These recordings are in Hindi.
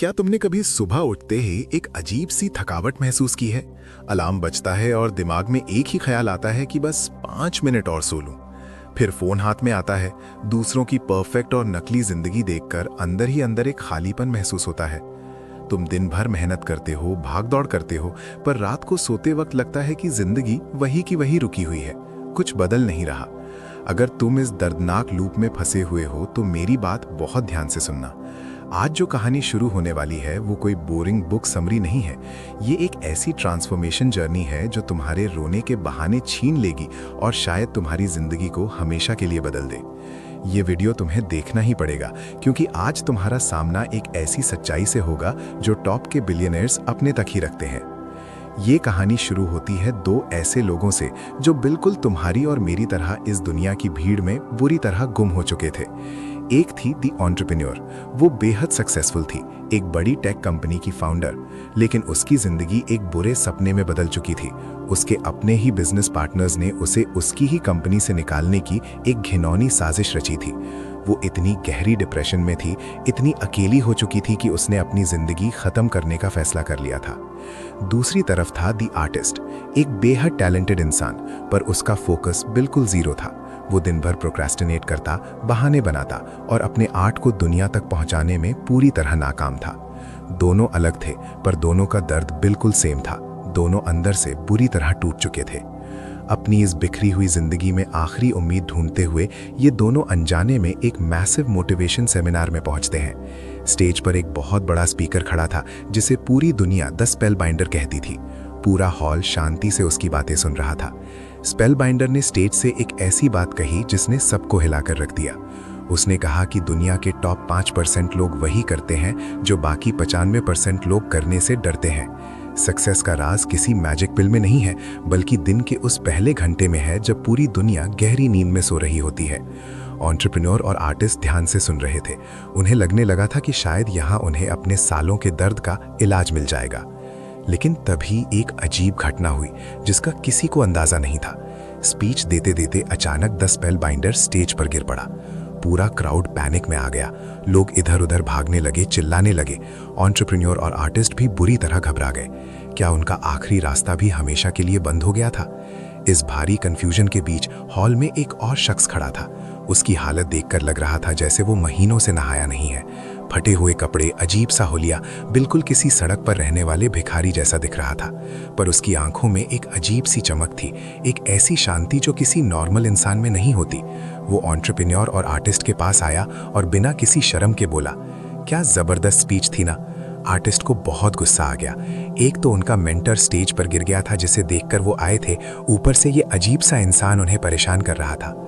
क्या तुमने कभी सुबह उठते ही एक अजीब सी थकावट महसूस की है? अलार्म बजता है और दिमाग में एक ही ख्याल आता है कि बस 5 मिनट और सो लूं। फिर फोन हाथ में आता है। दूसरों की परफेक्ट और नकली जिंदगी देखकर अंदर ही अंदर एक खालीपन महसूस होता है। तुम दिन भर मेहनत करते हो, भाग दौड़ करते हो, पर रात को सोते वक्त लगता है कि जिंदगी वही की वही रुकी हुई है, कुछ बदल नहीं रहा। अगर तुम इस दर्दनाक लूप में फंसे हुए हो तो मेरी बात बहुत ध्यान से सुनना। आज जो कहानी शुरू होने वाली है वो कोई बोरिंग बुक समरी नहीं है। ये एक ऐसी ट्रांसफॉर्मेशन जर्नी है जो तुम्हारे रोने के बहाने छीन लेगी और शायद तुम्हारी जिंदगी को हमेशा के लिए बदल दे। ये वीडियो तुम्हें देखना ही पड़ेगा, क्योंकि आज तुम्हारा सामना एक ऐसी सच्चाई से होगा जो टॉप के बिलियनर्स अपने तक ही रखते हैं। ये कहानी शुरू होती है दो ऐसे लोगों से जो बिल्कुल तुम्हारी और मेरी तरह इस दुनिया की भीड़ में बुरी तरह गुम हो चुके थे। एक थी दी एंटरप्रेन्योर। वो बेहद सक्सेसफुल थी, एक बड़ी टेक कंपनी की फाउंडर, लेकिन उसकी जिंदगी एक बुरे सपने में बदल चुकी थी। उसके अपने ही बिजनेस पार्टनर्स ने उसे उसकी ही कंपनी से निकालने की एक घिनौनी साजिश रची थी। वो इतनी गहरी डिप्रेशन में थी, इतनी अकेली हो चुकी थी कि उसने अपनी जिंदगी खत्म करने का फैसला कर लिया था। दूसरी तरफ था दी आर्टिस्ट, एक बेहद टैलेंटेड इंसान, पर उसका फोकस बिल्कुल जीरो था। वो दिन भर प्रोक्रेस्टिनेट करता, बहाने बनाता और अपने आर्ट को दुनिया तक पहुंचाने में पूरी तरह नाकाम था। दोनों अलग थे, पर दोनों का दर्द बिल्कुल सेम था। दोनों अंदर से बुरी तरह टूट चुके थे। अपनी इस बिखरी हुई जिंदगी में आखिरी उम्मीद ढूंढते हुए ये दोनों अनजाने में एक मैसिव मोटिवेशन सेमिनार में पहुंचते हैं। स्टेज पर एक बहुत बड़ा स्पीकर खड़ा था जिसे पूरी दुनिया द स्पेल बाइंडर कहती थी। पूरा हॉल शांति से उसकी बातें सुन रहा था। स्पेल बाइंडर ने स्टेज से एक ऐसी बात कही जिसने सबको हिलाकर रख दिया। उसने कहा कि दुनिया के टॉप 5% लोग वही करते हैं जो बाकी 95% लोग करने से डरते हैं। सक्सेस का राज किसी मैजिक पिल में नहीं है, बल्कि दिन के उस पहले घंटे में है जब पूरी दुनिया गहरी नींद में सो रही होती है। एंटरप्रेन्योर और आर्टिस्ट ध्यान से सुन रहे थे। उन्हें लगने लगा था कि शायद यहाँ उन्हें अपने सालों के दर्द का इलाज मिल जाएगा। लेकिन तभी एक अजीब घटना हुई जिसका किसी को अंदाजा नहीं था। स्पीच देते देते अचानक द स्पेल बाइंडर स्टेज पर गिर पड़ा। पूरा क्राउड पैनिक में आ गया। लोग इधर उधर भागने लगे, चिल्लाने लगे। एंटरप्रेन्योर और आर्टिस्ट भी बुरी तरह घबरा गए। क्या उनका आखिरी रास्ता भी हमेशा के लिए बंद हो गया था? इस भारी कंफ्यूजन के बीच हॉल में एक और शख्स खड़ा था। उसकी हालत देखकर लग रहा था जैसे वो महीनों से नहाया नहीं है। फटे हुए कपड़े, अजीब सा हुलिया, बिल्कुल किसी सड़क पर रहने वाले भिखारी जैसा दिख रहा था। पर उसकी आंखों में एक अजीब सी चमक थी, एक ऐसी शांति जो किसी नॉर्मल इंसान में नहीं होती। वो एंटरप्रेन्योर और आर्टिस्ट के पास आया और बिना किसी शर्म के बोला, क्या जबरदस्त स्पीच थी ना। आर्टिस्ट को बहुत गुस्सा आ गया। एक तो उनका मेंटर स्टेज पर गिर गया था जिसे देखकर वो आए थे, ऊपर से ये अजीब सा इंसान उन्हें परेशान कर रहा था।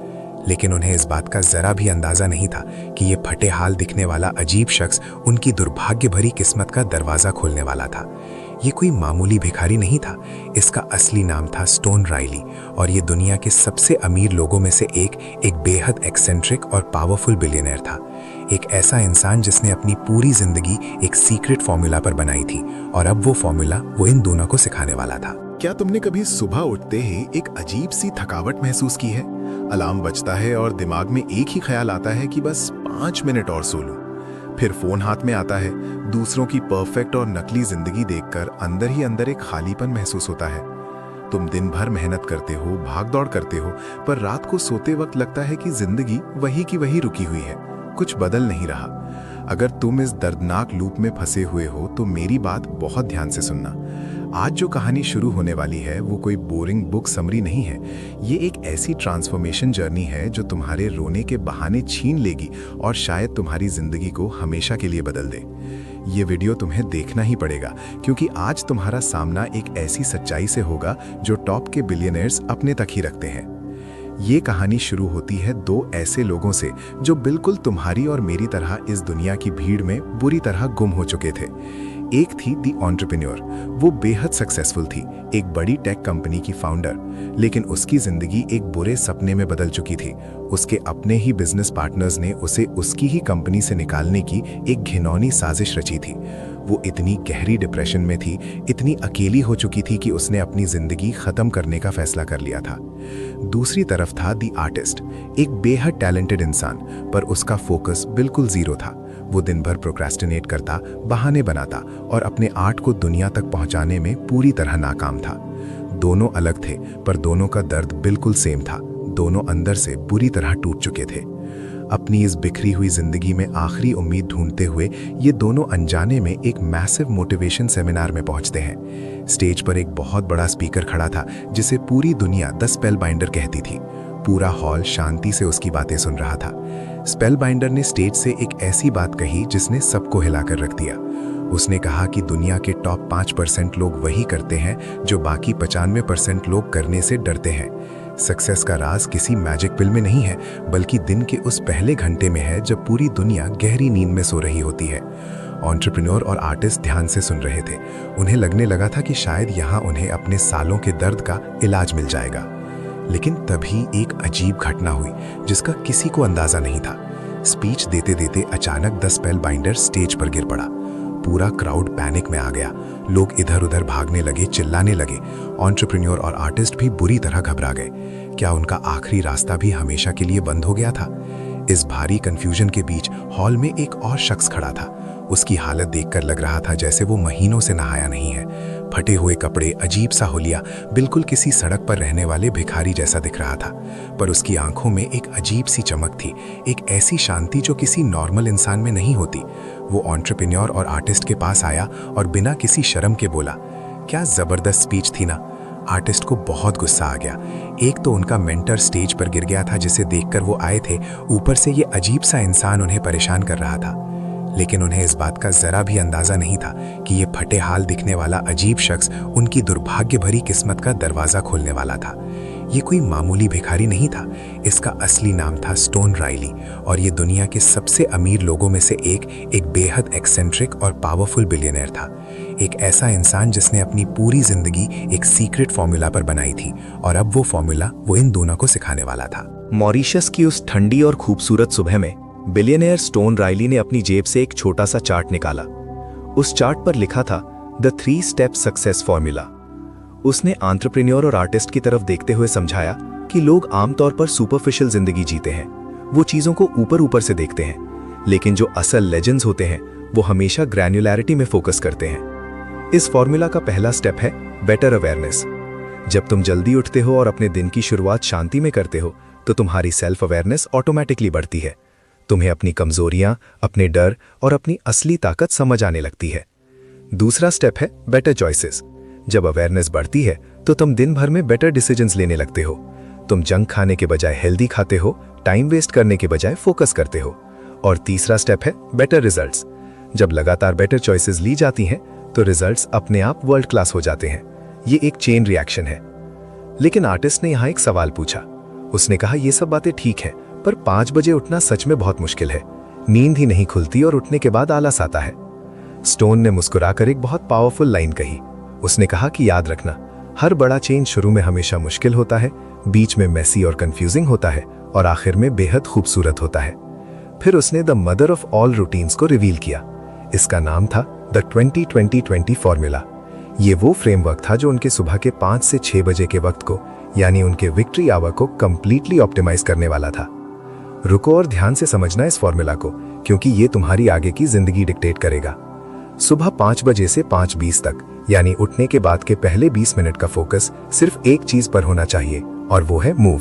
लेकिन उन्हें इस बात का जरा भी अंदाजा नहीं था कि ये फटे हाल दिखने वाला अजीब शख्स उनकी दुर्भाग्य भरी किस्मत का दरवाजा खोलने वाला था। ये कोई मामूली भिखारी नहीं था। इसका असली नाम था स्टोन राइली और ये दुनिया के सबसे अमीर लोगों में से एक बेहद एक्सेंट्रिक और पावरफुल बिलियनर था। एक ऐसा इंसान जिसने अपनी पूरी जिंदगी एक सीक्रेट फॉर्मूला पर बनाई थी और अब वो फॉर्मूला वो इन दोनों को सिखाने वाला था। क्या तुमने कभी सुबह उठते ही एक अजीब सी थकावट महसूस की है? अलार्म बजता है और दिमाग में एक ही ख्याल आता है कि बस 5 मिनट और सो लूं। फिर फोन हाथ में आता है। दूसरों की परफेक्ट और नकली जिंदगी देखकर अंदर ही अंदर एक खालीपन महसूस होता है। तुम दिन भर मेहनत करते हो, भाग दौड़ करते हो, पर रात को सोते वक्त लगता है कि जिंदगी वही की वही रुकी हुई है, कुछ बदल नहीं रहा। अगर तुम इस दर्दनाक लूप में फंसे हुए हो तो मेरी बात बहुत ध्यान से सुनना। आज जो कहानी शुरू होने वाली है वो कोई बोरिंग बुक समरी नहीं है। ये एक ऐसी ट्रांसफॉर्मेशन जर्नी है जो तुम्हारे रोने के बहाने छीन लेगी और शायद तुम्हारी जिंदगी को हमेशा के लिए बदल दे। ये वीडियो तुम्हें देखना ही पड़ेगा, क्योंकि आज तुम्हारा सामना एक ऐसी सच्चाई से होगा जो टॉप के बिलियनर्स अपने तक ही रखते हैं। ये कहानी शुरू होती है दो ऐसे लोगों से जो बिल्कुल तुम्हारी और मेरी तरह इस दुनिया की भीड़ में बुरी तरह गुम हो चुके थे। एक थी दी एंटरप्रेन्योर। वो बेहद सक्सेसफुल थी, एक बड़ी टेक कंपनी की फाउंडर, लेकिन उसकी जिंदगी एक बुरे सपने में बदल चुकी थी। उसके अपने ही बिजनेस पार्टनर्स ने उसे उसकी ही कंपनी से निकालने की एक घिनौनी साजिश रची थी। वो इतनी गहरी डिप्रेशन में थी, इतनी अकेली हो चुकी थी कि उसने अपनी जिंदगी खत्म करने का फैसला कर लिया था। दूसरी तरफ था दी आर्टिस्ट, एक बेहद टैलेंटेड इंसान, पर उसका फोकस बिल्कुल जीरो था। वो दिन भर प्रोक्रेस्टिनेट करता, बहाने बनाता और अपने आर्ट को दुनिया तक पहुंचाने में पूरी तरह नाकाम था। दोनों अलग थे, पर दोनों का दर्द बिल्कुल सेम था। दोनों अंदर से बुरी तरह टूट चुके थे। अपनी इस बिखरी हुई जिंदगी में आखिरी उम्मीद ढूंढते हुए ये दोनों अनजाने में एक मैसिव मोटिवेशन सेमिनार में पहुंचते हैं। स्टेज पर एक बहुत बड़ा स्पीकर खड़ा था जिसे पूरी दुनिया द स्पेल बाइंडर कहती थी। पूरा हॉल शांति से उसकी बातें सुन रहा था। स्पेल बाइंडर ने स्टेज से एक ऐसी बात कही जिसने सबको हिलाकर रख दिया। उसने कहा कि दुनिया के टॉप 5% लोग वही करते हैं जो बाकी 95% लोग करने से डरते हैं। सक्सेस का राज किसी मैजिक पिल में नहीं है, बल्कि दिन के उस पहले घंटे में है जब पूरी दुनिया गहरी नींद में सो रही होती है। एंटरप्रेन्योर और आर्टिस्ट ध्यान से सुन रहे थे। उन्हें लगने लगा था कि शायद यहाँ उन्हें अपने सालों के दर्द का इलाज मिल जाएगा। लेकिन तभी एक अजीब घटना हुई जिसका किसी को अंदाजा नहीं था। स्पीच देते देते अचानक द स्पेल बाइंडर स्टेज पर गिर पड़ा। पूरा क्राउड पैनिक में आ गया। लोग इधर उधर भागने लगे, चिल्लाने लगे। एंटरप्रेन्योर और आर्टिस्ट भी बुरी तरह घबरा गए। क्या उनका आखिरी रास्ता भी हमेशा के लिए बंद हो गया था? इस भारी कंफ्यूजन के बीच हॉल में एक और शख्स खड़ा था। उसकी हालत देखकर लग रहा था जैसे वो महीनों से नहाया नहीं है। फटे हुए कपड़े, अजीब सा हुलिया, बिल्कुल किसी सड़क पर रहने वाले भिखारी जैसा दिख रहा था। पर उसकी आंखों में एक अजीब सी चमक थी, एक ऐसी शांति जो किसी नॉर्मल इंसान में नहीं होती। वो एंटरप्रेन्योर और आर्टिस्ट के पास आया और बिना किसी शर्म के बोला, क्या जबरदस्त स्पीच थी ना। आर्टिस्ट को बहुत गुस्सा आ गया। एक तो उनका मेंटर स्टेज पर गिर गया था जिसे देखकर वो आए थे, ऊपर से ये अजीब सा इंसान उन्हें परेशान कर रहा था। लेकिन उन्हें इस बात का जरा भी अंदाजा नहीं था कि ये फटे हाल दिखने वाला अजीब शख्स उनकी दुर्भाग्य भरी किस्मत का दरवाजा खोलने वाला था। ये कोई मामूली भिखारी नहीं था। इसका असली नाम था स्टोन राइली और ये दुनिया के सबसे अमीर लोगों में से एक बेहद एक्सेंट्रिक और पावरफुल बिलियनर था। एक ऐसा इंसान जिसने अपनी पूरी जिंदगी एक सीक्रेट फॉर्मूला पर बनाई थी और अब वो फॉर्मूला वो इन दोनों को सिखाने वाला था। मॉरिशस की उस ठंडी और खूबसूरत सुबह में बिलियनियर स्टोन राइली ने अपनी जेब से एक छोटा सा चार्ट निकाला। उस चार्ट पर लिखा था द 3 स्टेप सक्सेस फॉर्मूला। उसने एंटरप्रेन्योर और आर्टिस्ट की तरफ देखते हुए समझाया कि लोग आमतौर पर सुपरफिशियल जिंदगी जीते हैं। वो चीजों को ऊपर ऊपर से देखते हैं, लेकिन जो असल लेजेंड्स होते हैं वो हमेशा ग्रैन्युलैरिटी में फोकस करते हैं। इस फॉर्मूला का पहला स्टेप है बेटर अवेयरनेस। जब तुम जल्दी उठते हो और अपने दिन की शुरुआत शांति में करते हो तो तुम्हारी सेल्फ अवेयरनेस ऑटोमेटिकली बढ़ती है। तुम्हें अपनी कमजोरियां, अपने डर और अपनी असली ताकत समझ आने लगती है। दूसरा स्टेप है बेटर चॉइसेस। जब अवेयरनेस बढ़ती है तो तुम दिन भर में बेटर डिसीजंस लेने लगते हो। तुम जंक खाने के बजाय हेल्दी खाते हो, टाइम वेस्ट करने के बजाय फोकस करते हो। और तीसरा स्टेप है बेटर रिजल्ट्स। जब लगातार बेटर चॉइसेस ली जाती हैं तो रिजल्ट्स अपने आप वर्ल्ड क्लास हो जाते हैं। ये एक चेन रिएक्शन है। लेकिन आर्टिस्ट ने यहाँ एक सवाल पूछा। उसने कहा, ये सब बातें ठीक है, पर 5 बजे उठना सच में बहुत मुश्किल है। नींद ही नहीं खुलती और उठने के बाद आलस आता है। स्टोन ने मुस्कुराकर एक बहुत पावरफुल लाइन कही। उसने कहा कि याद रखना, हर बड़ा चेंज शुरू में हमेशा मुश्किल होता है, बीच में मेसी और कंफ्यूजिंग होता है और आखिर में बेहद खूबसूरत होता है। फिर उसने the mother of all routines को रिवील किया। इसका नाम था द 20-20-20 फॉर्मूला। ये वो फ्रेमवर्क था जो उनके सुबह के 5 से 6 बजे के वक्त को, यानी उनके विक्ट्री आवर को कंप्लीटली ऑप्टिमाइज करने वाला था। रुको और ध्यान से समझना इस फॉर्मूला को, क्योंकि ये तुम्हारी आगे की जिंदगी डिक्टेट करेगा। सुबह 5 बजे से 5:20 तक, यानी उठने के बाद के पहले 20 मिनट का फोकस सिर्फ एक चीज पर होना चाहिए, और वो है मूव।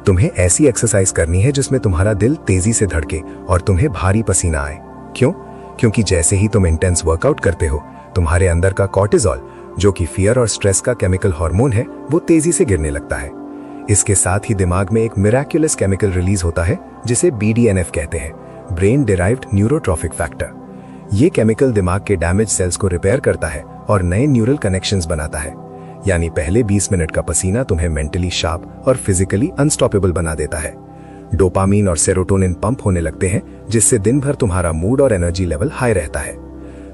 तुम्हें ऐसी एक्सरसाइज करनी है जिसमें तुम्हारा दिल तेजी से धड़के और तुम्हें भारी पसीना आए। क्यों? क्योंकि जैसे ही तुम इंटेंस वर्कआउट करते हो, तुम्हारे अंदर का कॉर्टिसोल, जो कि फियर और स्ट्रेस का केमिकल हार्मोन है, वो तेजी से गिरने लगता है। इसके साथ ही दिमाग में एक मिराक्युलस केमिकल रिलीज होता है जिसे BDNF कहते हैं, ब्रेन डिराइव्ड न्यूरोट्रॉफिक फैक्टर। ये केमिकल दिमाग के डैमेज सेल्स को रिपेयर करता है और नए न्यूरल कनेक्शंस बनाता है। यानी पहले 20 मिनट का पसीना तुम्हें मेंटली शार्प और फिजिकली अनस्टॉपेबल बना देता है। डोपामीन और सेरोटोनिन पंप होने लगते हैं, जिससे दिन भर तुम्हारा मूड और एनर्जी लेवल हाई रहता है।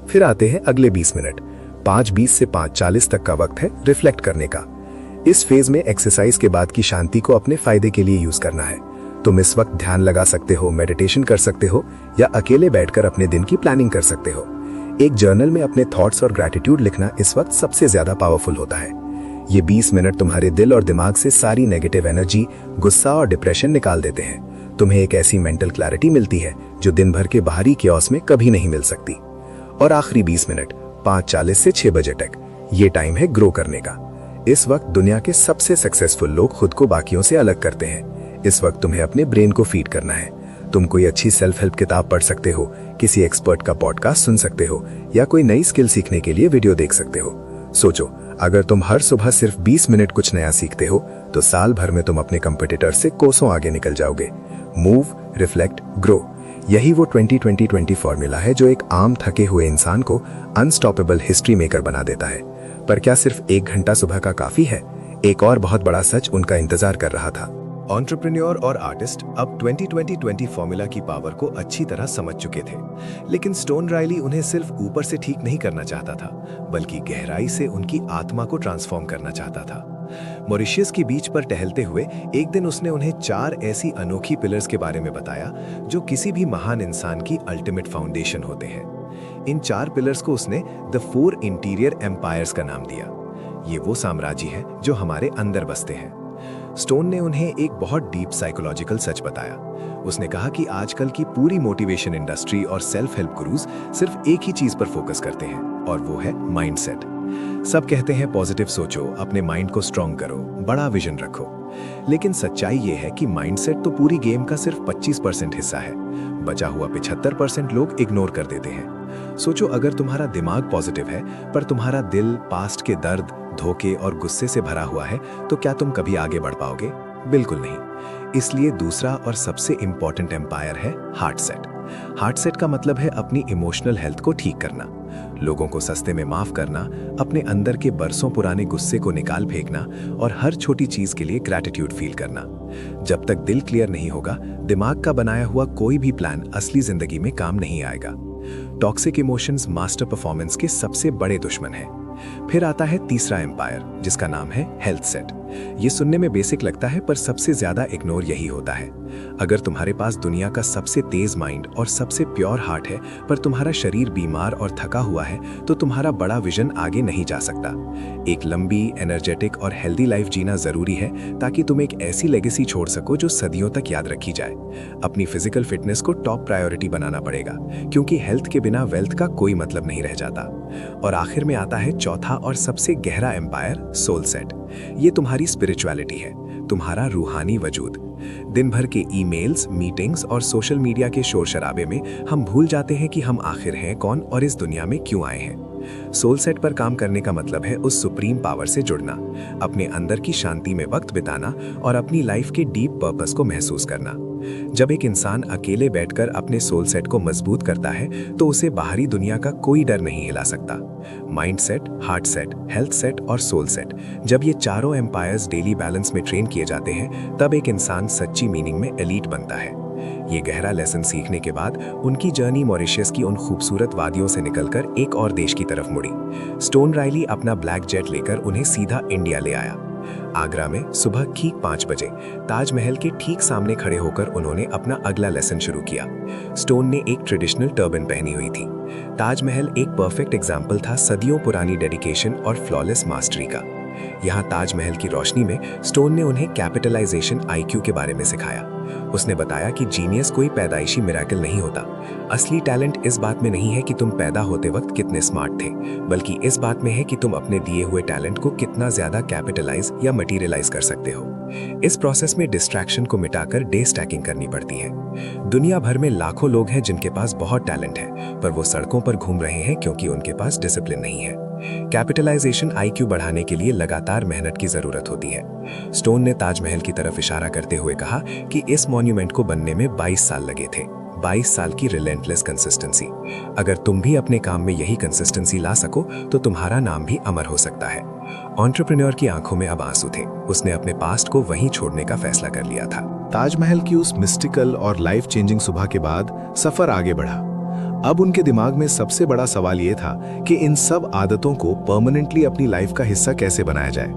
फिर आते हैं अगले 20 मिनट। 5:20 से 5:40 तक का वक्त है रिफ्लेक्ट करने का। इस फेज में एक्सरसाइज के बाद की शांति को अपने फायदे के लिए यूज करना है। तुम इस वक्त ध्यान लगा सकते हो, मेडिटेशन कर सकते हो या अकेले बैठकर अपने दिन की प्लानिंग कर सकते हो। एक जर्नल में अपने थॉट्स और ग्रैटिट्यूड लिखना इस वक्त सबसे ज्यादा पावरफुल होता है। ये 20 मिनट तुम्हारे दिल और दिमाग से सारी नेगेटिव एनर्जी, गुस्सा और डिप्रेशन निकाल देते हैं। तुम्हें एक ऐसी मेंटल क्लैरिटी मिलती है जो दिन भर के बाहरी क्योस में कभी नहीं मिल सकती। और आखिरी 20 मिनट 5:40 से 6 बजे तक, ये टाइम है ग्रो करने का। इस वक्त दुनिया के सबसे सक्सेसफुल लोग खुद को बाकियों से अलग करते हैं। इस वक्त तुम्हें अपने ब्रेन को फीड करना है। तुम कोई अच्छी सेल्फ हेल्प किताब पढ़ सकते हो, किसी एक्सपर्ट का पॉडकास्ट सुन सकते हो, या कोई नई स्किल सीखने के लिए वीडियो देख सकते हो। सोचो, अगर तुम हर सुबह सिर्फ 20 मिनट कुछ नया सीखते हो तो साल भर में तुम अपने कंपटीटर से कोसों आगे निकल जाओगे। मूव, रिफ्लेक्ट, ग्रो, यही वो 20-20-20 फॉर्मूला है जो एक आम थके हुए इंसान को अनस्टॉपेबल हिस्ट्री मेकर बना देता है। पर क्या सिर्फ 1 घंटा सुबह का काफी है? एक और बहुत बड़ा सच उनका इंतजार कर रहा था। एंटरप्रेन्योर और आर्टिस्ट अब 20-20-20 फॉर्मूला की पावर को अच्छी तरह समझ चुके थे, लेकिन स्टोन राइली उन्हें सिर्फ ऊपर से ठीक नहीं करना चाहता था, बल्कि गहराई से उनकी आत्मा को ट्रांसफॉर्म करना चाहता था। मॉरिशस की बीच पर टहलते हुए एक दिन उसने उन्हें 4 ऐसी अनोखी पिलर्स के बारे में बताया जो किसी भी महान इंसान की अल्टीमेट फाउंडेशन होते हैं। इन 4 पिलर्स को उसने द 4 इंटीरियर एम्पायर्स का नाम दिया। ये वो साम्राज्य है जो हमारे अंदर बसते हैं। स्टोन ने उन्हें एक बहुत डीप साइकोलॉजिकल सच बताया। उसने कहा कि आजकल की पूरी मोटिवेशन इंडस्ट्री और सेल्फ हेल्प गुरुज सिर्फ एक ही चीज पर फोकस करते हैं, और वो है माइंडसेट। सब कहते हैं पॉजिटिव सोचो, अपने माइंड को स्ट्रांग करो, बड़ा विजन रखो। लेकिन सच्चाई ये है कि माइंडसेट तो पूरी गेम का सिर्फ 25% हिस्सा है। बचा हुआ 75% लोग इग्नोर कर देते हैं। सोचो, अगर तुम्हारा दिमाग पॉजिटिव है पर तुम्हारा दिल पास्ट के दर्द, धोखे और गुस्से से भरा हुआ है, तो क्या तुम कभी आगे बढ़ पाओगे? बिल्कुल नहीं। इसलिए दूसरा और सबसे इंपॉर्टेंट एम्पायर है हार्ट सेट। हार्ट सेट का मतलब है अपनी इमोशनल हेल्थ को ठीक करना, लोगों को सस्ते में माफ करना, अपने अंदर के बरसों पुराने गुस्से को निकाल फेंकना और हर छोटी चीज के लिए ग्रैटिट्यूड फील करना। जब तक दिल क्लियर नहीं होगा, दिमाग का बनाया हुआ कोई भी प्लान असली जिंदगी में काम नहीं आएगा। टॉक्सिक इमोशंस मास्टर परफॉर्मेंस के सबसे बड़े दुश्मन हैं। फिर आता है तीसरा एम्पायर, जिसका नाम है हेल्थ सेट। ये सुनने में बेसिक लगता है, पर सबसे ज्यादा इग्नोर यही होता है। अगर तुम्हारे पास दुनिया का सबसे तेज माइंड और सबसे प्योर हार्ट है, पर तुम्हारा शरीर बीमार और थका हुआ है, तो तुम्हारा बड़ा विजन आगे नहीं जा सकता। एक लंबी, एनर्जेटिक और हेल्दी लाइफ जीना जरूरी है ताकि तुम एक ऐसी लेगेसी छोड़ सको जो सदियों तक याद रखी जाए। अपनी फिजिकल फिटनेस को टॉप प्रायोरिटी बनाना पड़ेगा, क्योंकि हेल्थ के बिना वेल्थ का कोई मतलब नहीं रह जाता। और आखिर में आता है चौथा और सबसे गहरा एम्पायर, सोल सेट। ये तुम्हारी स्पिरिचुअलिटी है, तुम्हारा रूहानी वजूद। दिन भर के ईमेल्स, मीटिंग्स और सोशल मीडिया के शोर शराबे में हम भूल जाते हैं कि हम आखिर हैं कौन और इस दुनिया में क्यों आए हैं। सोल सेट पर काम करने का मतलब है उस सुप्रीम पावर से जुड़ना, अपने अंदर की शांति में वक्त बिताना और अपनी लाइफ के डीप पर्पस को महसूस करना। जब एक इंसान अकेले बैठकर अपने सोल सेट को मजबूत करता है, तो उसे बाहरी दुनिया का कोई डर नहीं हिला सकता। Mind set, heart set, health set और सोल सेट, जब ये चारों एम्पायर्स डेली बैलेंस में ट्रेन किए जाते हैं, तब एक इंसान सच्ची मीनिंग में एलीट बनता है। ये गहरा लेसन सीखने के बाद उनकी जर्नी मॉरिशस की उन खूबसूरत वादियों से निकलकर एक और देश की तरफ मुड़ी। स्टोन राइली अपना ब्लैक जेट लेकर उन्हें सीधा इंडिया ले आया। आगरा में सुबह ठीक 5 बजे ताजमहल के ठीक सामने खड़े होकर उन्होंने अपना अगला लेसन शुरू किया। स्टोन ने एक ट्रेडिशनल टर्बन पहनी हुई थी। ताजमहल एक परफेक्ट एग्जाम्पल था सदियों पुरानी डेडिकेशन और फ्लॉलेस मास्टरी का। यहाँ ताजमहल की रोशनी में स्टोन ने उन्हें कैपिटलाइजेशन IQ के बारे में सिखाया। उसने बताया कि जीनियस कोई पैदाइशी मिरेकल नहीं होता। असली टैलेंट इस बात में नहीं है कि तुम पैदा होते वक्त कितने स्मार्ट थे, बल्कि इस बात में है कि तुम अपने दिए हुए टैलेंट को कितना ज्यादा कैपिटलाइज या मटीरियलाइज कर सकते हो। इस प्रोसेस में डिस्ट्रैक्शन को मिटाकर डे स्टैकिंग करनी पड़ती है। दुनिया भर में लाखों लोग हैं जिनके पास बहुत टैलेंट है, पर वो सड़कों पर घूम रहे हैं क्योंकि उनके पास डिसिप्लिन नहीं है। कैपिटलाइजेशन IQ बढ़ाने के लिए लगातार मेहनत की जरूरत होती है। स्टोन ने ताजमहल की तरफ इशारा करते हुए कहा कि इस मॉन्यूमेंट को बनने में 22 साल लगे थे। 22 साल की रिलेंटलेस कंसिस्टेंसी। अगर तुम भी अपने काम में यही कंसिस्टेंसी ला सको तो तुम्हारा नाम भी अमर हो सकता है। एंटरप्रेन्योर की आंखों में अब आंसू थे। उसने अपने पास्ट को वहीं छोड़ने का फैसला कर लिया था। ताजमहल की उस मिस्टिकल और लाइफ चेंजिंग सुबह के बाद सफर आगे बढ़ा। अब उनके दिमाग में सबसे बड़ा सवाल ये था कि इन सब आदतों को परमानेंटली अपनी लाइफ का हिस्सा कैसे बनाया जाए,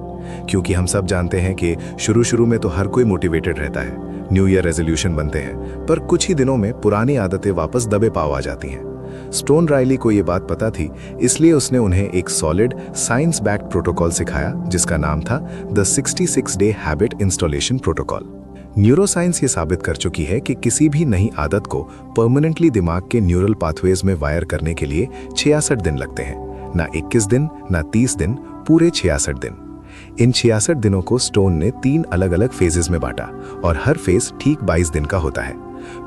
क्योंकि हम सब जानते हैं कि शुरू में तो हर कोई मोटिवेटेड रहता है, न्यू ईयर रेजोल्यूशन बनते हैं, पर कुछ ही दिनों में पुरानी आदतें वापस दबे पाव आ जाती हैं। स्टोन राइली को ये बात पता थी, इसलिए उसने उन्हें एक सॉलिड साइंस बैक्ड प्रोटोकॉल सिखाया जिसका नाम था the 66 day habit installation protocol. Neuroscience ये साबित कर चुकी है कि किसी भी नई आदत को परमानेंटली दिमाग के न्यूरल पाथवेज में वायर करने के लिए 66 दिन लगते हैं, ना 21 दिन, ना 30 दिन, पूरे 66 दिन। इन 66 दिनों को स्टोन ने 3 अलग अलग फेजेस में बांटा और हर फेज ठीक 22 दिन का होता है।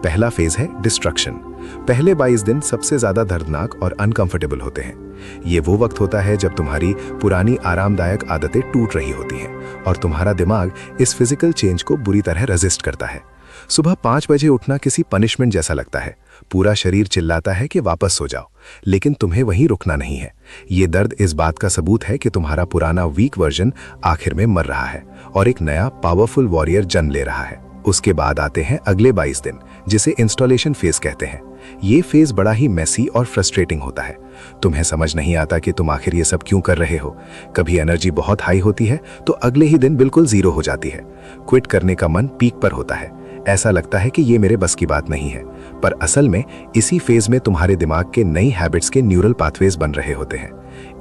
पहला फेज है डिस्ट्रक्शन। पहले 22 दिन सबसे ज्यादा दर्दनाक और अनकंफर्टेबल होते हैं। ये वो वक्त होता है जब तुम्हारी पुरानी आरामदायक आदतें टूट रही होती हैं और तुम्हारा दिमाग इस फिजिकल चेंज को बुरी तरह रेजिस्ट करता है। सुबह 5 बजे उठना किसी पनिशमेंट जैसा लगता है। पूरा शरीर चिल्लाता है कि वापस सो जाओ, लेकिन तुम्हें वहीं रुकना नहीं है। ये दर्द इस बात का सबूत है कि तुम्हारा पुराना वीक वर्जन आखिर में मर रहा है और एक नया पावरफुल वॉरियर जन्म ले रहा है। उसके बाद आते हैं अगले 22 दिन, जिसे इंस्टॉलेशन फेज कहते हैं। ये फेज बड़ा ही मेसी और फ्रस्ट्रेटिंग होता है। तुम्हें समझ नहीं आता कि तुम आखिर ये सब क्यों कर रहे हो। कभी एनर्जी बहुत हाई होती है तो अगले ही दिन बिल्कुल जीरो हो जाती है। क्विट करने का मन पीक पर होता है। ऐसा लगता है कि ये मेरे बस की बात नहीं है, पर असल में इसी फेज में तुम्हारे दिमाग के नई हैबिट्स के न्यूरल पाथवेज बन रहे होते हैं।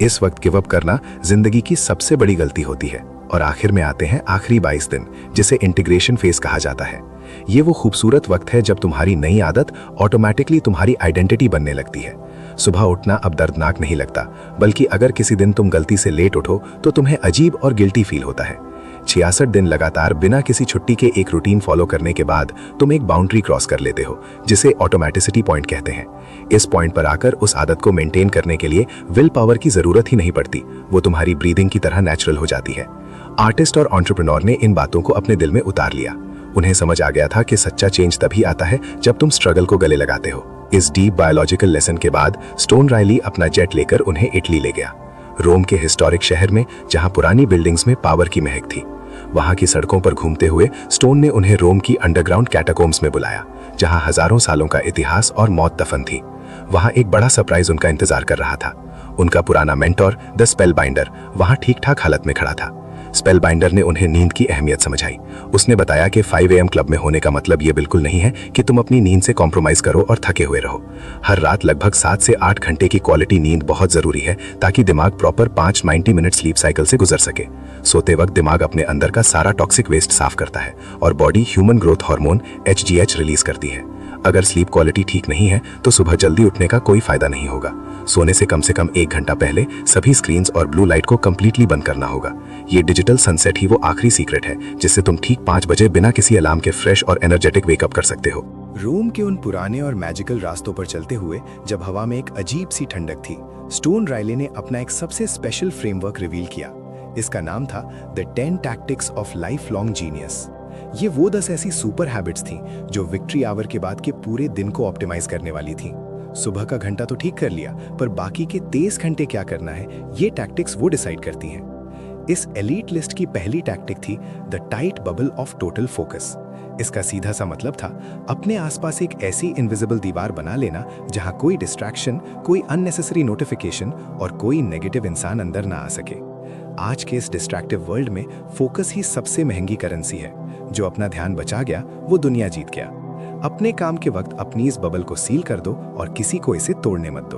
इस वक्त गिव अप करना जिंदगी की सबसे बड़ी गलती होती है। और आखिर में आते हैं आखिरी 22 दिन, जिसे इंटीग्रेशन फेज कहा जाता है। ये वो खूबसूरत वक्त है जब तुम्हारी नई आदत ऑटोमेटिकली तुम्हारी आइडेंटिटी बनने लगती है। सुबह उठना अब दर्दनाक नहीं लगता, बल्कि अगर किसी दिन तुम गलती से लेट उठो तो तुम्हें अजीब और गिल्टी फील होता है। 66 दिन लगातार बिना किसी छुट्टी के एक रूटीन फॉलो करने के बाद तुम एक बाउंड्री क्रॉस कर लेते हो, जिसे ऑटोमेटिसिटी पॉइंट कहते हैं। इस पॉइंट पर आकर उस आदत को मेंटेन करने के लिए विल पावर की जरूरत ही नहीं पड़ती, वो तुम्हारी ब्रीदिंग की तरह नेचुरल हो जाती है। आर्टिस्ट और एंटरप्रेन्योर ने इन बातों को अपने दिल में उतार लिया। उन्हें समझ आ गया था कि सच्चा चेंज तभी आता है जब तुम स्ट्रगल को गले लगाते हो। इस डीप बायोलॉजिकल लेसन के बाद स्टोन राइली अपना जेट लेकर उन्हें इटली ले गया। रोम के हिस्टोरिक शहर में, जहां पुरानी बिल्डिंग्स में पावर की महक थी। वहां की सड़कों पर घूमते हुए स्टोन ने उन्हें रोम की अंडरग्राउंड कैटाकोम्स में बुलाया, जहां हजारों सालों का इतिहास और मौत दफन थी। वहां एक बड़ा सरप्राइज उनका इंतजार कर रहा था। उनका पुराना मेंटोर द स्पेल बाइंडर वहां ठीक ठाक हालत में खड़ा था। स्पेल बाइंडर ने उन्हें नींद की अहमियत समझाई। उसने बताया कि 5 AM क्लब में होने का मतलब ये बिल्कुल नहीं है कि तुम अपनी नींद से कॉम्प्रोमाइज करो और थके हुए रहो। हर रात लगभग 7 से 8 घंटे की क्वालिटी नींद बहुत जरूरी है, ताकि दिमाग प्रॉपर 5 90 मिनट स्लीप साइकिल से गुजर सके। सोते वक्त दिमाग अपने अंदर का सारा टॉक्सिक वेस्ट साफ करता है और body human growth hormone HGH release करती है। अगर स्लीप क्वालिटी ठीक नहीं है तो सुबह जल्दी उठने का कोई फायदा नहीं होगा। सोने से कम 1 घंटा पहले सभी स्क्रीन्स और ब्लू लाइट को कंप्लीटली बंद करना होगा। ये डिजिटल सनसेट ही वो आखिरी सीक्रेट है जिससे तुम ठीक 5 बजे बिना किसी अलार्म के फ्रेश और एनर्जेटिक वेकअप कर सकते हो। रोम के उन पुराने और मैजिकल रास्तों पर चलते हुए जब हवा में एक अजीब सी ठंडक थी, स्टोन राइले ने अपना एक सबसे स्पेशल फ्रेमवर्क रिवील किया। इसका नाम था the 10 tactics of life long genius. ये वो 10 ऐसी सुपर हैबिट्स थी जो विक्ट्री आवर के बाद के पूरे दिन को ऑप्टिमाइज करने वाली थी। सुबह का घंटा तो ठीक कर लिया, पर बाकी के 23 घंटे क्या करना है, ये टैक्टिक्स वो डिसाइड करती हैं। इस एलीट लिस्ट की पहली टैक्टिक थी the tight bubble of total focus. इसका सीधा सा मतलब था अपने आसपास एक ऐसी इनविजिबल दीवार बना लेना जहां कोई डिस्ट्रैक्शन, कोई अननेसेसरी नोटिफिकेशन और कोई नेगेटिव इंसान अंदर ना आ सके। आज के इस डिस्ट्रैक्टिव वर्ल्ड में फोकस ही सबसे महंगी करेंसी है। जो अपना ध्यान बचा गया वो दुनिया जीत गया। अपने काम के वक्त अपनी इस बबल को सील कर दो और किसी को इसे तोड़ने मत दो।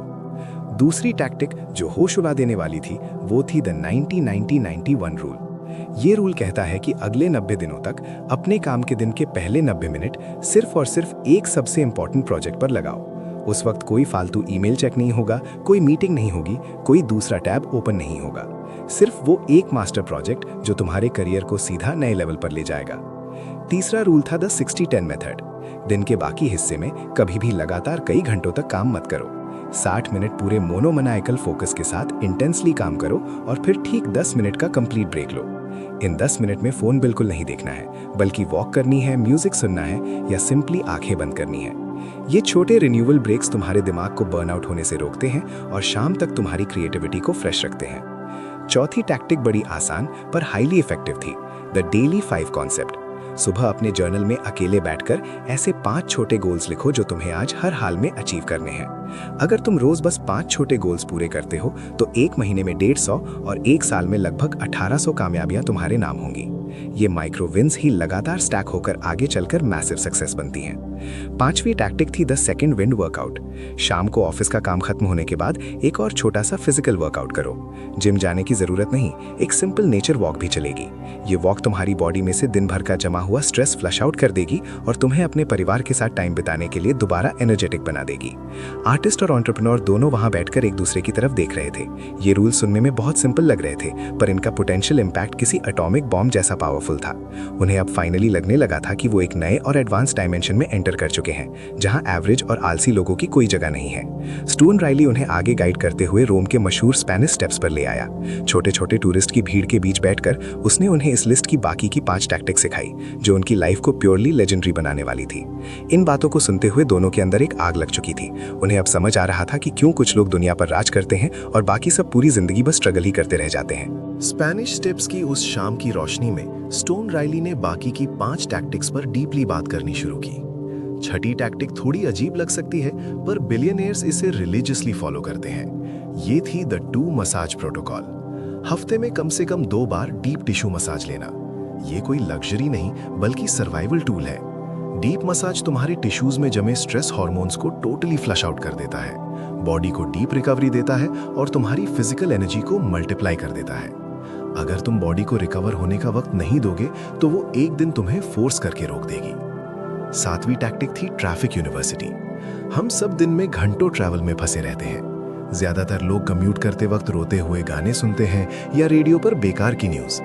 दूसरी टैक्टिक जो होश उड़ा देने वाली थी वो थी द 90-90-91 रूल। ये रूल कहता है कि अगले 90 दिनों तक अपने काम के दिन के पहले 90 मिनट सिर्फ और सिर्फ एक सबसे इंपॉर्टेंट प्रोजेक्ट पर लगाओ। उस वक्त कोई फालतू ईमेल चेक नहीं होगा, कोई मीटिंग नहीं होगी, कोई दूसरा टैब ओपन नहीं होगा। सिर्फ वो एक मास्टर प्रोजेक्ट जो तुम्हारे करियर को सीधा नए लेवल पर ले जाएगा। तीसरा रूल था द 60-10 मेथड। दिन के बाकी हिस्से में कभी भी लगातार कई घंटों तक काम मत करो। 60 मिनट पूरे मोनोमैनिएकल फोकस के साथ इंटेंसली काम करो और फिर ठीक 10 मिनट का कंप्लीट ब्रेक लो। इन 10 मिनट में फोन बिल्कुल नहीं देखना है, बल्कि वॉक करनी है, म्यूजिक सुनना है या सिंपली आंखें बंद करनी है। ये छोटे रिन्यूअल ब्रेक्स तुम्हारे दिमाग को बर्नआउट होने से रोकते हैं और शाम तक तुम्हारी क्रिएटिविटी को फ्रेश रखते हैं। चौथी टैक्टिक बड़ी आसान पर हाईली इफेक्टिव थी, द डेली 5 कॉन्सेप्ट। सुबह अपने जर्नल में अकेले बैठकर ऐसे 5 छोटे गोल्स लिखो जो तुम्हें आज हर हाल में अचीव करने हैं। अगर तुम रोज बस 5 छोटे गोल्स पूरे करते हो तो 1 महीने में 150 और 1 साल में लगभग 1800 कामयाबियां तुम्हारे नाम होंगी। ये माइक्रो विन्स ही लगातार स्टैक होकर आगे चलकर मैसिव सक्सेस बनती हैं। 5वीं टैक्टिक थी द सेकंड विंड वर्कआउट। शाम को ऑफिस का काम खत्म होने के बाद एक और छोटा सा फिजिकल वर्कआउट करो। जिम जाने की जरूरत नहीं, एक सिंपल नेचर वॉक भी चलेगी। ये वॉक तुम्हारी बॉडी में से दिन भर का जमा हुआ स्ट्रेस फ्लश आउट कर देगी और तुम्हें अपने परिवार के साथ टाइम बिताने के लिए दोबारा एनर्जेटिक बना देगी। आर्टिस्ट और एंटरप्रेन्योर दोनों वहां बैठकर एक दूसरे की तरफ देख रहे थे। ये रूल सुनने में बहुत सिंपल लग रहे थे, पर इनका पोटेंशियल इम्पैक्ट किसी एटॉमिक बॉम्ब जैसा पावरफुल था। उन्हें अब फाइनली लगने लगा था कि वो एक नए और एडवांस डायमेंशन में एंटर कर चुके हैं, जहां एवरेज और आलसी लोगों की कोई जगह नहीं है। स्टोन राइली उन्हें आगे गाइड करते हुए रोम के मशहूर स्पेनिश स्टेप्स पर ले आया। छोटे छोटे टूरिस्ट की भीड़ के बीच बैठकर उसने उन्हें इस लिस्ट की बाकी की 5 टैक्टिक सिखाई, जो उनकी लाइफ को प्योरली लेजेंडरी बनाने वाली थी। इन बातों को सुनते हुए दोनों के अंदर एक आग लग चुकी थी। उन्हें अब समझ आ रहा था कि क्यों कुछ लोग दुनिया पर राज करते हैं और बाकी सब पूरी जिंदगी बस स्ट्रगल ही करते रह जाते हैं। स्पेनिश स्टेप्स की उस शाम की रोशनी में स्टोन राइली ने बाकी की 5 टैक्टिक्स पर डीपली बात करनी शुरू की। छठी टैक्टिक थोड़ी अजीब लग सकती है, पर बिलियनियर्स इसे रिलीजियसली फॉलो करते हैं। ये थी द 2 मसाज प्रोटोकॉल। हफ्ते में कम से कम 2 बार डीप टिश्यू मसाज लेना। ये कोई लग्जरी नहीं, बल्कि सर्वाइवल टूल है। डीप मसाज तुम्हारे टिश्यूज में जमे स्ट्रेस हार्मोन्स को टोटली फ्लश आउट कर देता है, बॉडी को डीप रिकवरी देता है और तुम्हारी फिजिकल एनर्जी को मल्टीप्लाई कर देता है। अगर तुम बॉडी को रिकवर होने का वक्त नहीं दोगे तो वो एक दिन तुम्हें फोर्स करके रोक देगी। 7वीं टैक्टिक थी ट्रैफिक यूनिवर्सिटी। हम सब दिन में घंटों ट्रैवल में फंसे रहते हैं। ज्यादातर लोग कम्यूट करते वक्त रोते हुए गाने सुनते हैं या रेडियो पर बेकार की न्यूज।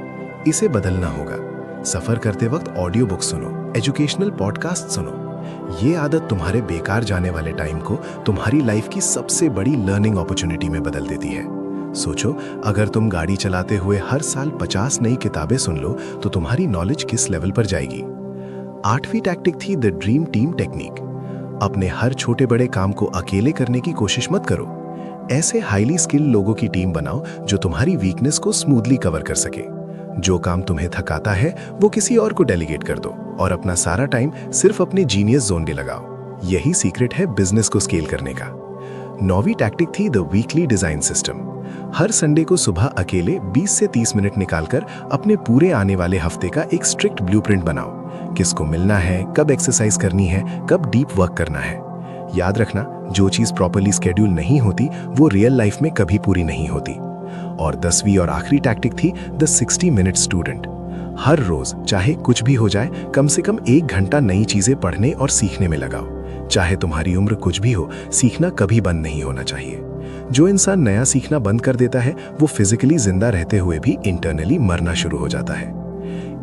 इसे बदलना होगा। सफर करते वक्त ऑडियो बुक सुनो, एजुकेशनल पॉडकास्ट सुनो। ये आदत तुम्हारे बेकार जाने वाले टाइम को तुम्हारी लाइफ की सबसे बड़ी लर्निंग अपॉर्चुनिटी में बदल देती है। सोचो, अगर तुम गाड़ी चलाते हुए हर साल 50 नई किताबें सुन लो तो तुम्हारी नॉलेज किस लेवल पर जाएगी। 8वीं टैक्टिक थी द ड्रीम टीम टेक्निक। अपने हर छोटे बड़े काम को अकेले करने की कोशिश मत करो। ऐसे हाईली स्किल्ड लोगों की टीम बनाओ जो तुम्हारी वीकनेस को स्मूथली कवर कर सके। जो काम तुम्हें थकाता है वो किसी और को डेलीगेट कर दो और अपना सारा टाइम सिर्फ अपने जीनियस जोन में लगाओ। यही सीक्रेट है बिजनेस को स्केल करने का। 9वीं टैक्टिक थी the weekly design system. Her Sunday को सुबह अकेले 20 से 30 मिनट निकालकर अपने पूरे आने वाले हफ्ते का एक स्ट्रिक्ट ब्लूप्रिंट बनाओ। किसको मिलना है, कब एक्सरसाइज करनी है, कब डीप वर्क करना है। याद रखना, जो चीज प्रॉपर्ली स्केड्यूल नहीं होती वो रियल लाइफ में कभी पूरी नहीं होती। और 10वीं और आखिरी टैक्टिक थी द 60 मिनट स्टूडेंट। हर रोज चाहे कुछ भी हो जाए, कम से कम 1 घंटा नई चीजें पढ़ने और सीखने में लगाओ। चाहे तुम्हारी उम्र कुछ भी हो, सीखना कभी बंद नहीं होना चाहिए। जो इंसान नया सीखना बंद कर देता है वो फिजिकली जिंदा रहते हुए भी इंटरनली मरना शुरू हो जाता है।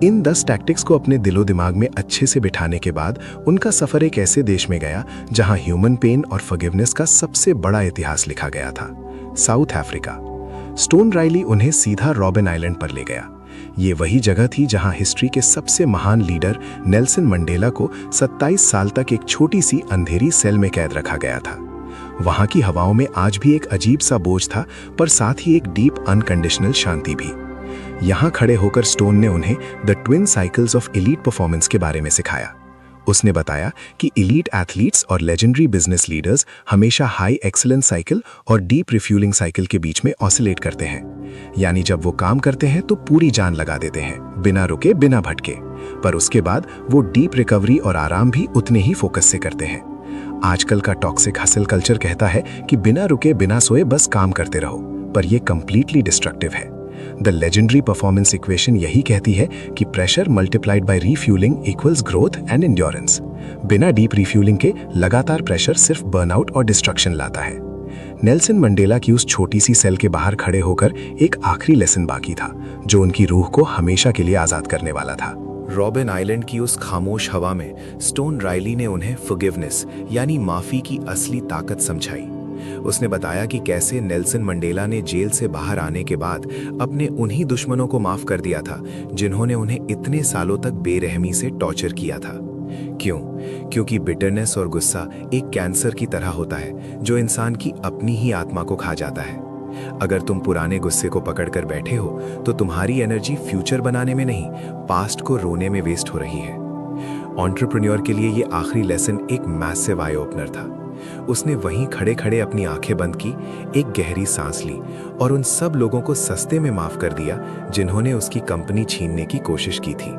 इन 10 टैक्टिक्स को अपने दिलो दिमाग में अच्छे से बिठाने के बाद उनका सफर एक ऐसे देश में गया जहां ह्यूमन पेन और फॉरगिवनेस का सबसे बड़ा इतिहास लिखा गया था, साउथ अफ्रीका। स्टोन राइली उन्हें सीधा रॉबिन आइलैंड पर ले गया। ये वही जगह थी जहां हिस्ट्री के सबसे महान लीडर नेल्सन मंडेला को 27 साल तक एक छोटी सी अंधेरी सेल में कैद रखा गया था। वहां की हवाओं में आज भी एक अजीब सा बोझ था, पर साथ ही एक डीप अनकंडीशनल शांति भी। यहां खड़े होकर स्टोन ने उन्हें the twin cycles of elite performance के बारे में सिखाया। उसने बताया कि एलीट एथलीट्स और लेजेंडरी बिजनेस लीडर्स हमेशा हाई एक्सीलेंस साइकिल और डीप रिफ्यूलिंग साइकिल के बीच में ऑसिलेट करते हैं। यानी जब वो काम करते हैं तो पूरी जान लगा देते हैं, बिना रुके बिना भटके, पर उसके बाद वो डीप रिकवरी और आराम भी उतने ही फोकस से करते हैं। आजकल का टॉक्सिक हसल कल्चर कहता है कि बिना रुके बिना सोए बस काम करते रहो, पर यह कंप्लीटली डिस्ट्रक्टिव है। द लेजेंडरी परफॉर्मेंस इक्वेशन यही कहती है कि pressure multiplied by refuelling equals growth and endurance. बिना डीप रिफ्यूलिंग के लगातार प्रेशर सिर्फ बर्नआउट और डिस्ट्रक्शन लाता है। नेल्सन मंडेला की उस छोटी सी सेल के बाहर खड़े होकर एक आखिरी लेसन बाकी था, जो उनकी रूह को हमेशा के लिए आजाद करने वाला था। रॉबिन आइलैंड की उस खामोश हवा में स्टोन राइली ने उन्हें फॉरगिवनेस यानी माफी की असली ताकत समझाई। उसने बताया कि कैसे नेल्सन मंडेला ने जेल से बाहर आने के बाद अपने उन्हीं दुश्मनों को माफ कर दिया था जिन्होंने उन्हें इतने सालों तक बेरहमी से टॉर्चर किया था। क्यों? क्योंकि बिटरनेस और गुस्सा एक कैंसर की तरह होता है जो इंसान की अपनी ही आत्मा को खा जाता है। अगर तुम पुराने गुस्से को पकड़कर बैठे हो तो तुम्हारी एनर्जी फ्यूचर बनाने में नहीं, पास्ट को रोने में वेस्ट हो रही है। एंटरप्रेन्योर के लिए ये आखिरी लेसन एक मैसिव आई ओपनर था। उसने वहीं खड़े खड़े अपनी आंखें बंद की, एक गहरी सांस ली और उन सब लोगों को सस्ते में माफ कर दिया जिन्होंने उसकी कंपनी छीनने की कोशिश की थी।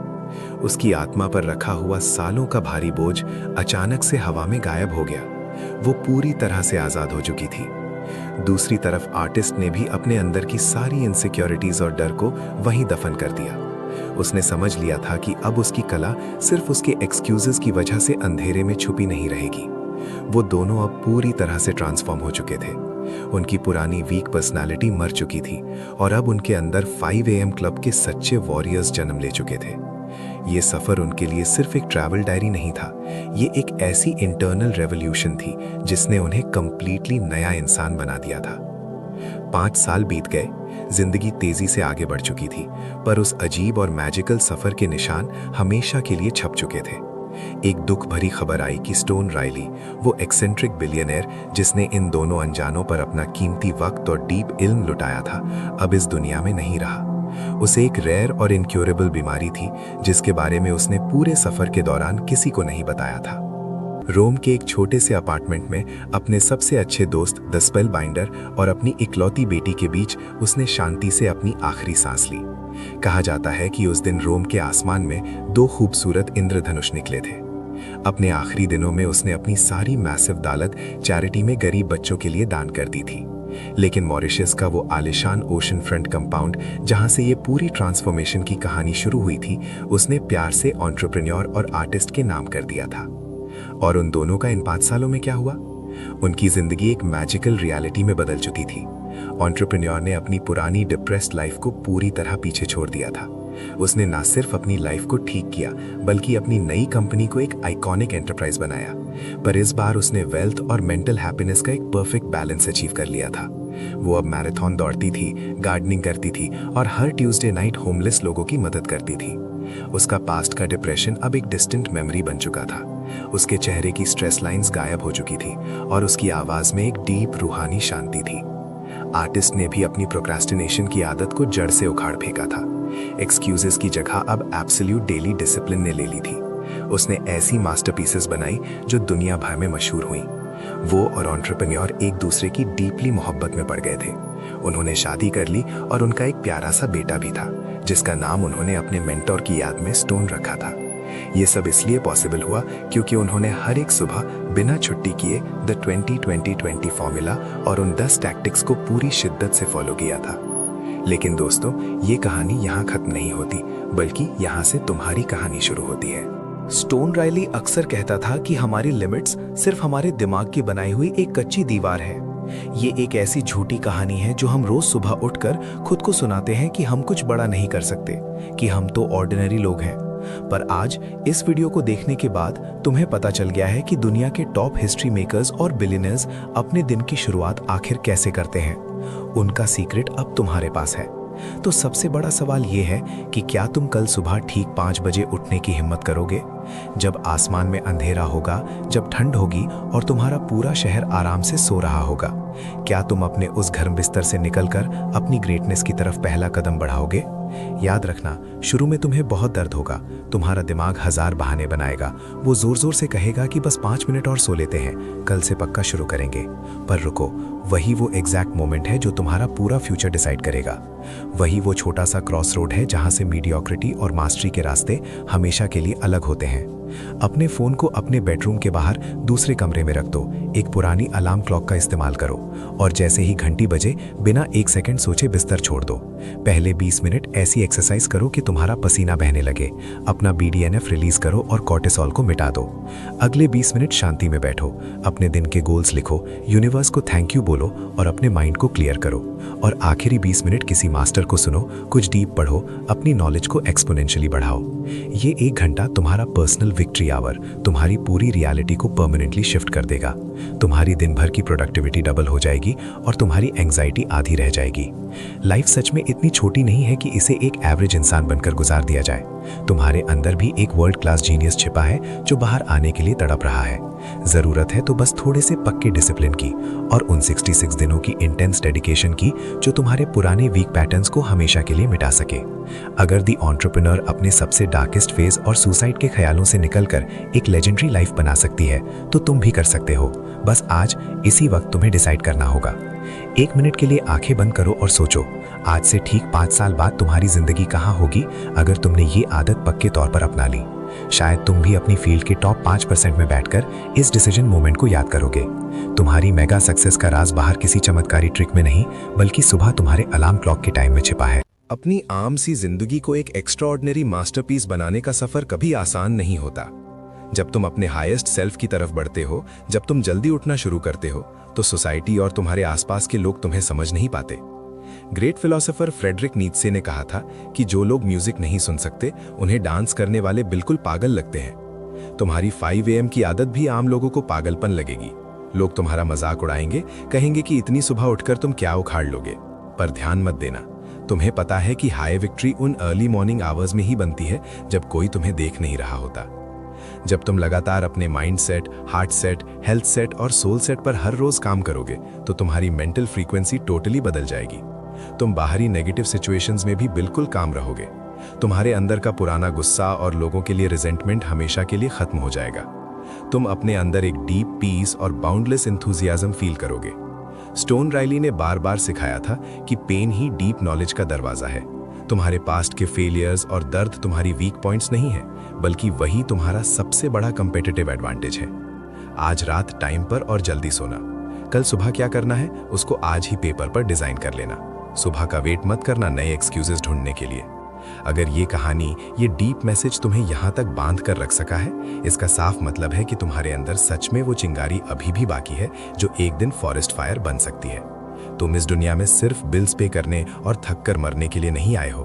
उसकी आत्मा पर रखा हुआ सालों का भारी बोझ अचानक से हवा में गायब हो गया। वो पूरी तरह से आजाद हो चुकी थी। दूसरी तरफ आर्टिस्ट ने भी अपने अंदर की सारी इनसिक्योरिटीज और डर को वहीं दफन कर दिया। उसने समझ लिया था कि अब उसकी कला सिर्फ उसके एक्सक्यूजेस की वजह से अंधेरे में छुपी नहीं रहेगी। वो दोनों अब पूरी तरह से ट्रांसफॉर्म हो चुके थे। उनकी पुरानी वीक पर्सनालिटी मर चुकी थी और अब उनके अंदर 5 AM क्लब के सच्चे वॉरियर्स जन्म ले चुके थे। ये सफर उनके लिए सिर्फ एक ट्रैवल डायरी नहीं था, ये एक ऐसी इंटरनल रेवोल्यूशन थी जिसने उन्हें कंप्लीटली नया इंसान बना दिया था। 5 साल बीत गए, जिंदगी तेजी से आगे बढ़ चुकी थी, पर उस अजीब और मैजिकल सफर के निशान हमेशा के लिए छप चुके थे। एक दुख भरी खबर आई कि स्टोन राइली, वो एक्सेंट्रिक बिलियनर जिसने इन दोनों अनजानों पर अपना कीमती वक्त और डीप इल्म लुटाया था, अब इस दुनिया में नहीं रहा। उसे एक रेयर और इनक्योरेबल बीमारी थी जिसके बारे में उसने पूरे सफर के दौरान किसी को नहीं बताया था। रोम के एक छोटे से अपार्टमेंट में अपने सबसे अच्छे दोस्त द स्पेल बाइंडर और अपनी इकलौती बेटी के बीच उसने शांति से अपनी आखिरी सांस ली। कहा जाता है कि उस दिन रोम के आसमान में 2 खूबसूरत इंद्रधनुष निकले थे। अपने आखिरी दिनों में उसने अपनी सारी मैसिव दौलत चैरिटी में गरीब बच्चों के लिए दान कर दी थी। लेकिन मॉरिशस का वो आलिशान ओशन फ्रंट कंपाउंड, जहां से ये पूरी ट्रांसफॉर्मेशन की कहानी शुरू हुई थी, उसने प्यार से एंटरप्रेन्योर और आर्टिस्ट के नाम कर दिया था। और उन दोनों का इन 5 सालों में क्या हुआ? उनकी जिंदगी एक मैजिकल रियलिटी में बदल चुकी थी। एंटरप्रेन्योर ने अपनी पुरानी डिप्रेस्ड लाइफ को पूरी तरह पीछे छोड़ दिया था। उसने न सिर्फ अपनी लाइफ को ठीक किया, बल्कि अपनी नई कंपनी को एक आइकॉनिक एंटरप्राइज बनाया। पर इस बार उसने वेल्थ और मेंटल हैप्पीनेस का एक परफेक्ट बैलेंस अचीव कर लिया था। वो अब मैराथन दौड़ती थी, गार्डनिंग करती थी और हर ट्यूसडे नाइट होमलेस लोगों की मदद करती थी। उसका पास्ट का डिप्रेशन अब एक डिस्टेंट मेमोरी बन चुका था। उसके चेहरे की स्ट्रेस लाइंस गायब हो चुकी थी और उसकी आवाज में एक डीप रूहानी शांति थी। आर्टिस्ट ने भी अपनी प्रोक्रेस्टिनेशन की आदत को जड़ से उखाड़ फेंका था। एक्सक्यूजेस की जगह अब एब्सोल्यूट डेली डिसिप्लिन ने ले ली थी। उसने ऐसी मास्टरपीसेस बनाई जो दुनिया भर में मशहूर हुई। वो और एंटरप्रेन्योर एक दूसरे की डीपली मोहब्बत में पड़ गए थे। उन्होंने शादी कर ली और उनका एक प्यारा सा बेटा भी था, जिसका नाम उन्होंने अपने मेंटोर की याद में स्टोन रखा था। ये सब इसलिए पॉसिबल हुआ क्योंकि उन्होंने हर एक सुबह बिना छुट्टी किए द 20-20-20 फॉर्मूला और उन 10 टैक्टिक्स को पूरी शिद्दत से फॉलो किया था। लेकिन दोस्तों, ये कहानी यहाँ खत्म नहीं होती, बल्कि यहाँ से तुम्हारी कहानी शुरू होती है। स्टोन राइली अक्सर कहता था कि हमारी लिमिट्स सिर्फ हमारे दिमाग की बनाई हुई एक कच्ची दीवार है। ये एक ऐसी झूठी कहानी है जो हम रोज सुबह उठकर खुद को सुनाते हैं कि हम कुछ बड़ा नहीं कर सकते, कि हम तो ऑर्डिनरी लोग हैं। पर आज इस वीडियो को देखने के बाद तुम्हें पता चल गया है कि दुनिया के टॉप हिस्ट्री मेकर्स और बिलियनर्स अपने दिन की शुरुआत आखिर कैसे करते हैं। उनका सीक्रेट अब तुम्हारे पास है। तो सबसे बड़ा सवाल ये है कि क्या तुम कल सुबह ठीक 5 बजे उठने की हिम्मत करोगे, जब आसमान में अंधेरा होगा, जब ठंड होगी और तुम्हारा पूरा शहर आराम से सो रहा होगा? क्या तुम अपने उस घर बिस्तर से निकलकर अपनी ग्रेटनेस की तरफ पहला कदम बढ़ाओगे? याद रखना, शुरू में तुम्हें बहुत दर्द होगा, तुम्हारा दिमाग 1000 बहाने बनाएगा। वो जोर जोर से कहेगा कि बस 5 मिनट और सो लेते हैं, कल से पक्का शुरू करेंगे। पर रुको, वही वो एग्जैक्ट मोमेंट है जो तुम्हारा पूरा फ्यूचर डिसाइड करेगा। वही वो छोटा सा क्रॉस रोड है जहां से मीडियोक्रिटी और मास्टरी के रास्ते हमेशा के लिए अलग होते हैं। अपने फोन को अपने बेडरूम के बाहर दूसरे कमरे में रख दो, एक पुरानी अलार्म क्लॉक का इस्तेमाल करो और जैसे ही घंटी बजे बिना 1 सेकंड सोचे बिस्तर छोड़ दो। पहले 20 मिनट ऐसी एक्सरसाइज करो कि तुम्हारा पसीना बहने लगे, अपना BDNF रिलीज करो और कॉर्टिसोल को मिटा दो। अगले 20 मिनट शांति में बैठो, अपने दिन के गोल्स लिखो, यूनिवर्स को थैंक यू बोलो और अपने माइंड को क्लियर करो। और आखिरी 20 मिनट किसी मास्टर को सुनो, कुछ डीप पढ़ो, अपनी नॉलेज को एक्सपोनेंशियली बढ़ाओ। ये 1 घंटा तुम्हारा पर्सनल विक्ट्री आवर तुम्हारी पूरी रियलिटी को परमानेंटली शिफ्ट कर देगा। तुम्हारी दिन भर की प्रोडक्टिविटी डबल हो जाएगी और तुम्हारी एंग्जाइटी आधी रह जाएगी। लाइफ सच में इतनी छोटी नहीं है कि इसे एक एवरेज इंसान बनकर गुजार दिया जाए। तुम्हारे अंदर भी एक वर्ल्ड क्लास जीनियस छिपा है जो बाहर आने के लिए तड़प रहा है। जरूरत है तो बस थोड़े से पक्के डिसिप्लिन की और उन 66 दिनों की इंटेंस डेडिकेशन की जो तुम्हारे पुराने वीक पैटर्न्स को हमेशा के लिए मिटा सके। अगर दी एंटरप्रेन्योर अपने सबसे डार्केस्ट फेज और सुसाइड के ख्यालों से निकलकर एक लेजेंडरी लाइफ बना सकती है तो तुम भी कर सकते हो। बस आज इसी वक्त तुम्हें डिसाइड करना होगा। 1 मिनट के लिए आंखें बंद करो और सोचो, आज से ठीक 5 साल बाद तुम्हारी जिंदगी कहाँ होगी अगर तुमने ये आदत पक्के तौर पर अपना ली। शायद तुम भी अपनी फील्ड के टॉप 5% में बैठकर इस डिसीजन मोमेंट को याद करोगे। तुम्हारी मेगा सक्सेस का राज बाहर किसी चमत्कारी ट्रिक में नहीं बल्कि सुबह तुम्हारे अलार्म क्लॉक के टाइम में छिपा है। अपनी आम सी जिंदगी को एक एक्स्ट्राऑर्डिनरी मास्टरपीस बनाने का सफर कभी आसान नहीं होता। जब तुम अपने हाईएस्ट सेल्फ की तरफ बढ़ते हो, जब तुम जल्दी उठना शुरू करते हो, तो सोसाइटी और तुम्हारे आसपास के लोग तुम्हें समझ नहीं पाते। ग्रेट फिलोसोफर फ्रेडरिक नीत्शे ने कहा था कि जो लोग म्यूजिक नहीं सुन सकते उन्हें डांस करने वाले बिल्कुल पागल लगते हैं। तुम्हारी 5 AM की आदत भी आम लोगों को पागलपन लगेगी। लोग तुम्हारा मजाक उड़ाएंगे, कहेंगे कि इतनी सुबह उठकर तुम क्या उखाड़ लोगे। पर ध्यान मत देना, तुम्हें पता है कि हाई विक्ट्री उन अर्ली मॉर्निंग आवर्स में ही बनती है जब कोई तुम्हें देख नहीं रहा होता। जब तुम लगातार अपने mind set, heart set, health set और सोल सेट पर हर रोज काम करोगे तो तुम्हारी मेंटल फ्रीक्वेंसी टोटली बदल जाएगी। तुम बाहरी नेगेटिव सिचुएशंस में भी बिल्कुल काम रहोगे। तुम्हारे अंदर का पुराना गुस्सा और लोगों के लिए रिजेंटमेंट हमेशा के लिए खत्म हो जाएगा। तुम अपने अंदर एक डीप पीस और बाउंडलेस एंथुसियाज्म फील करोगे। स्टोन राइली ने बार बार सिखाया था कि पेन ही डीप नॉलेज का दरवाजा है। तुम्हारे पास्ट के फेलियर्स और दर्द तुम्हारी वीक पॉइंट्स नहीं है, बल्कि वही तुम्हारा सबसे बड़ा कंपेटिटिव एडवांटेज है। आज रात टाइम पर और जल्दी सोना। कल सुबह क्या करना है उसको आज ही पेपर पर डिजाइन कर लेना। सुबह का वेट मत करना नए एक्सक्यूजेस ढूंढने के लिए। अगर ये कहानी, ये डीप मैसेज तुम्हें यहाँ तक बांध कर रख सका है, इसका साफ मतलब है कि तुम्हारे अंदर सच में वो चिंगारी अभी भी बाकी है जो एक दिन फॉरेस्ट फायर बन सकती है। तुम इस दुनिया में सिर्फ बिल्स पे करने और थक कर मरने के लिए नहीं आए हो।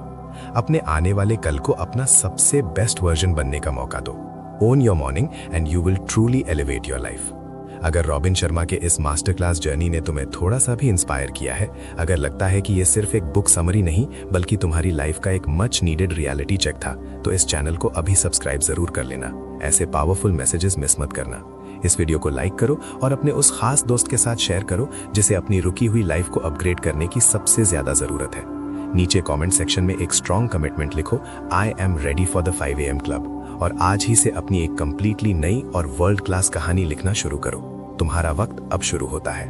अपने आने वाले कल को अपना सबसे बेस्ट वर्जन बनने का मौका दो। Own your morning and you will truly elevate your life. अगर रॉबिन शर्मा के इस मास्टर क्लास जर्नी ने तुम्हें थोड़ा सा भी इंस्पायर किया है, अगर लगता है कि ये सिर्फ एक बुक समरी नहीं बल्कि तुम्हारी लाइफ का एक मच नीडेड रियलिटी चेक था, तो इस चैनल को अभी सब्सक्राइब जरूर कर लेना। ऐसे पावरफुल मैसेजेस मिस मत करना। इस वीडियो को लाइक करो और अपने उस खास दोस्त के साथ शेयर करो जिसे अपनी रुकी हुई लाइफ को अपग्रेड करने की सबसे ज्यादा जरूरत है। नीचे कमेंट सेक्शन में एक स्ट्रॉन्ग कमिटमेंट लिखो, I am ready for the 5 AM club, और आज ही से अपनी एक कंप्लीटली नई और वर्ल्ड क्लास कहानी लिखना शुरू करो। तुम्हारा वक्त अब शुरू होता है।